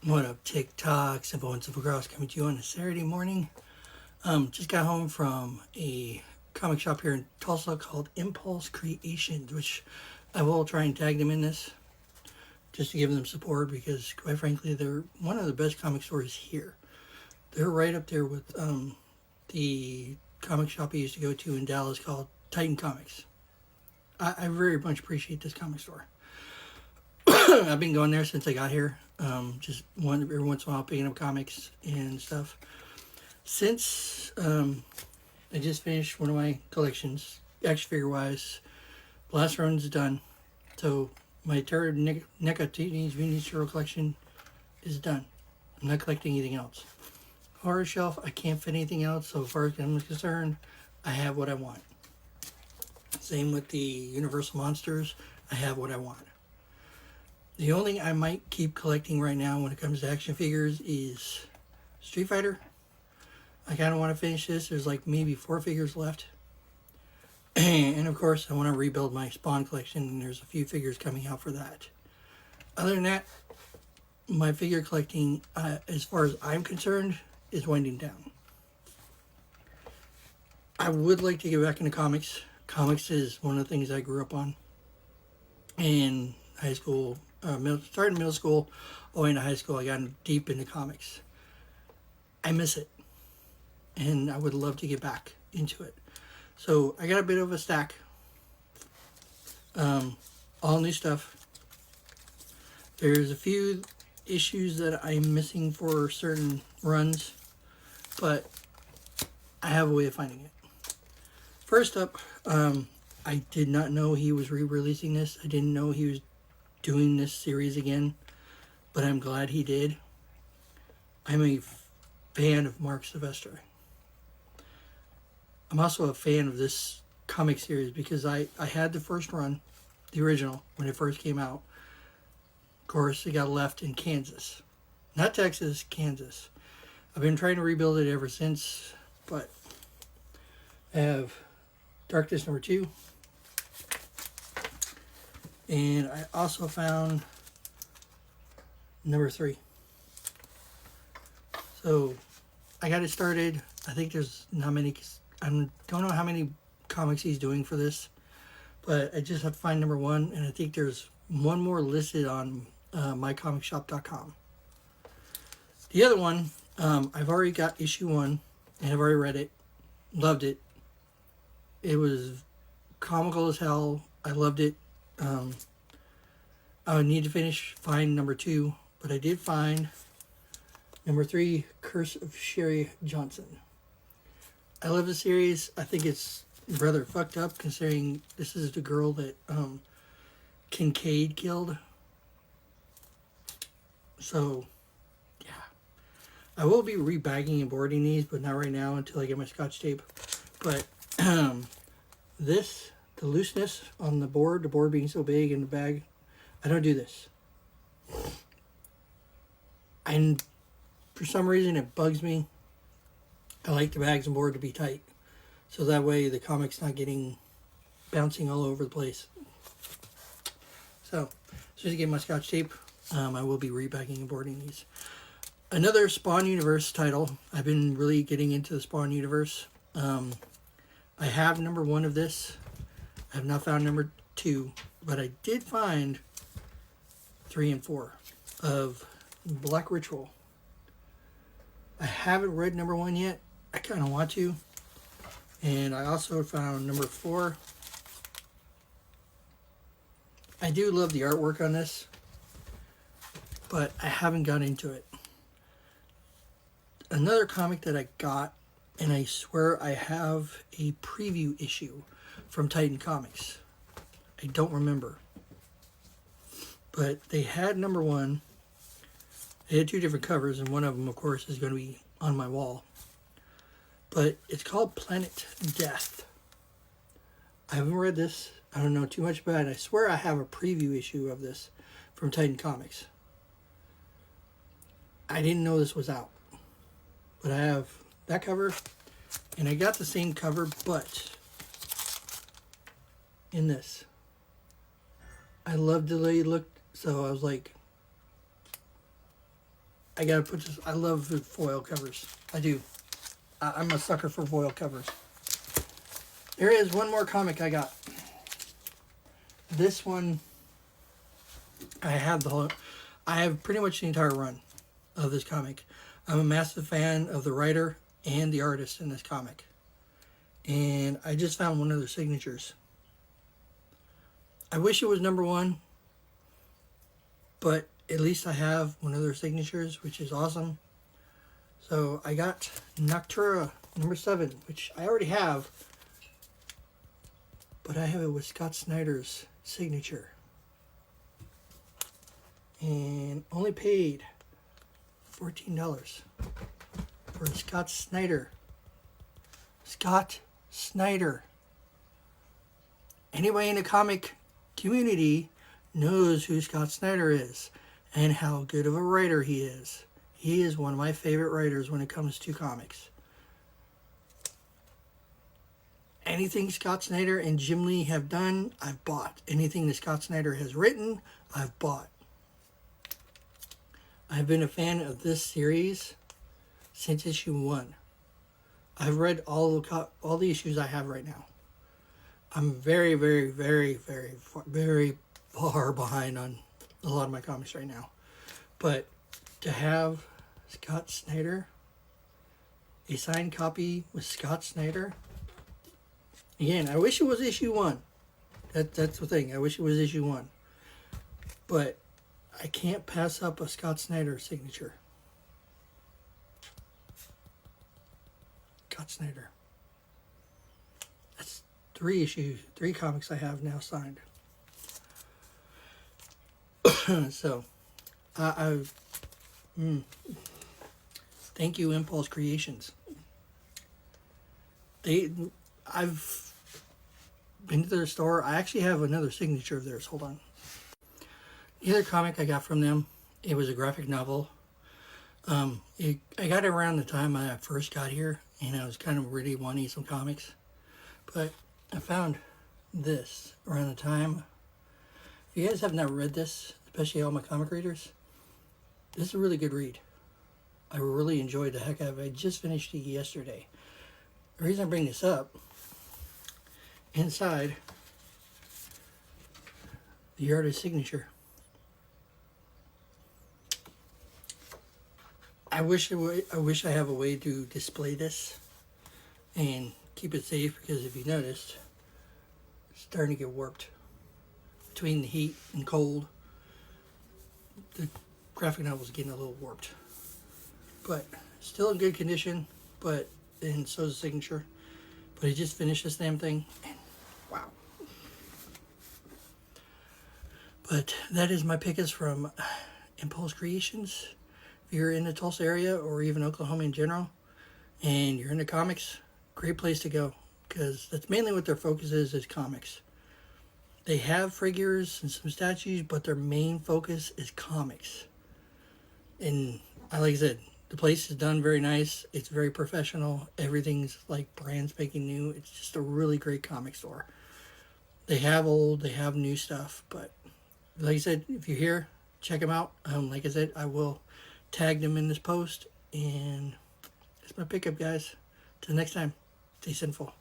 What up, TikTok? Simple and Simple Girls coming to you on a Saturday morning. Just got home from a comic shop here in Tulsa called Impulse Creations, which I will try and tag them in this just to give them support because, quite frankly, they're one of the best comic stores here. They're right up there with the comic shop I used to go to in Dallas called Titan Comics. I very much appreciate this comic store. I've been going there since I got here. Just every once in a while picking up comics and stuff. Since I just finished one of my collections, action figure wise, the last run's done. So my third NECA Teenage Mutant Ninja Turtle collection is done. I'm not collecting anything else. Horror shelf, I can't fit anything else. So as far as I'm concerned, I have what I want. Same with the Universal Monsters, I have what I want. The only thing I might keep collecting right now when it comes to action figures is Street Fighter. I kind of want to finish this. There's like maybe 4 figures left. And of course, I want to rebuild my Spawn collection, and there's a few figures coming out for that. Other than that, my figure collecting, as far as I'm concerned, is winding down. I would like to get back into comics. Comics is one of the things I grew up on in high school. Started middle school, all the way into high school, I got deep into comics. I miss it, and I would love to get back into it. So I got a bit of a stack. All new stuff. There's a few issues that I'm missing for certain runs, but I have a way of finding it. First up, I did not know he was re-releasing this. I didn't know he was doing this series again, but I'm glad he did. I'm a fan of Mark Silvestri. I'm also a fan of this comic series because I had the first run, the original, when it first came out. Of course, it got left in Kansas. Not Texas, Kansas. I've been trying to rebuild it ever since, but I have Darkness number 2. And I also found number 3. So I got it started. I think there's not many. I don't know how many comics he's doing for this, but I just have to find number 1, and I think there's one more listed on mycomicshop.com. The other one, I've already got issue 1, and I've already read it, loved it. It was comical as hell. I loved it. I would need to find number 2, but I did find number 3, Curse of Sherry Johnson. I love the series. I think it's rather fucked up considering this is the girl that Kincaid killed. So, yeah. I will be rebagging and boarding these, but not right now until I get my Scotch tape. But the looseness on the board being so big in the bag, I don't do this. And for some reason it bugs me. I like the bags and board to be tight. So that way the comic's not bouncing all over the place. So, as soon as I get my Scotch tape, I will be rebagging and boarding these. Another Spawn Universe title. I've been really getting into the Spawn Universe. I have number 1 of this. I have not found number 2, but I did find 3 and 4 of Black Ritual. I haven't read number 1 yet. I kind of want to. And I also found number 4. I do love the artwork on this, but I haven't got into it. Another comic that I got, and I swear I have a preview issue from Titan Comics. I don't remember. But they had number 1. They had 2 different covers, and one of them, of course, is going to be on my wall. But it's called Planet Death. I haven't read this. I don't know too much about it. I swear I have a preview issue of this from Titan Comics. I didn't know this was out. But I have that cover, and I got the same cover, but in this. I loved the way it looked, so I was like, I gotta put this. I love the foil covers. I do. I'm a sucker for foil covers. There is one more comic I got. This one, I have pretty much the entire run of this comic. I'm a massive fan of the writer and the artist in this comic. And I just found one of their signatures. I wish it was #1, but at least I have one of their signatures, which is awesome. So I got Noctura #7, which I already have, but I have it with Scott Snyder's signature. And only paid $14 for Scott Snyder. Scott Snyder. Anybody in the comic community knows who Scott Snyder is and how good of a writer he is. He is one of my favorite writers when it comes to comics. Anything Scott Snyder and Jim Lee have done, I've bought. Anything that Scott Snyder has written, I've bought. I've been a fan of this series since issue 1. I've read all the issues I have right now. I'm very, very, very, very, very far behind on a lot of my comics right now. But to have Scott Snyder, a signed copy with Scott Snyder, again, I wish it was issue 1. That's the thing. I wish it was issue 1. But I can't pass up a Scott Snyder signature. Scott Snyder. That's 3 comics I have now signed. So, thank you, Impulse Creations. I've been to their store. I actually have another signature of theirs. Hold on. The other comic I got from them, it was a graphic novel. I got it around the time I first got here, and I was kind of really wanting some comics. But I found this around the time. If you guys have not read this, especially all my comic readers, this is a really good read. I really enjoyed the heck out of it. I just finished it yesterday. The reason I bring this up, inside the artist's signature. I wish I have a way to display this and keep it safe, because if you noticed, it's starting to get warped. Between the heat and cold, the graphic novel is getting a little warped. But still in good condition, and so is the signature. But he just finished this damn thing, and wow. But that is my pickets from Impulse Creations. If you're in the Tulsa area, or even Oklahoma in general, and you're into comics, great place to go, because that's mainly what their focus is comics. They have figures and some statues, but their main focus is comics. And like I said, the place is done very nice. It's very professional. Everything's like brand spanking new. It's just a really great comic store. They have old, they have new stuff, but like I said, if you're here, check them out. Like I said, I will tag them in this post, and that's my pickup, guys. Till next time, stay sinful.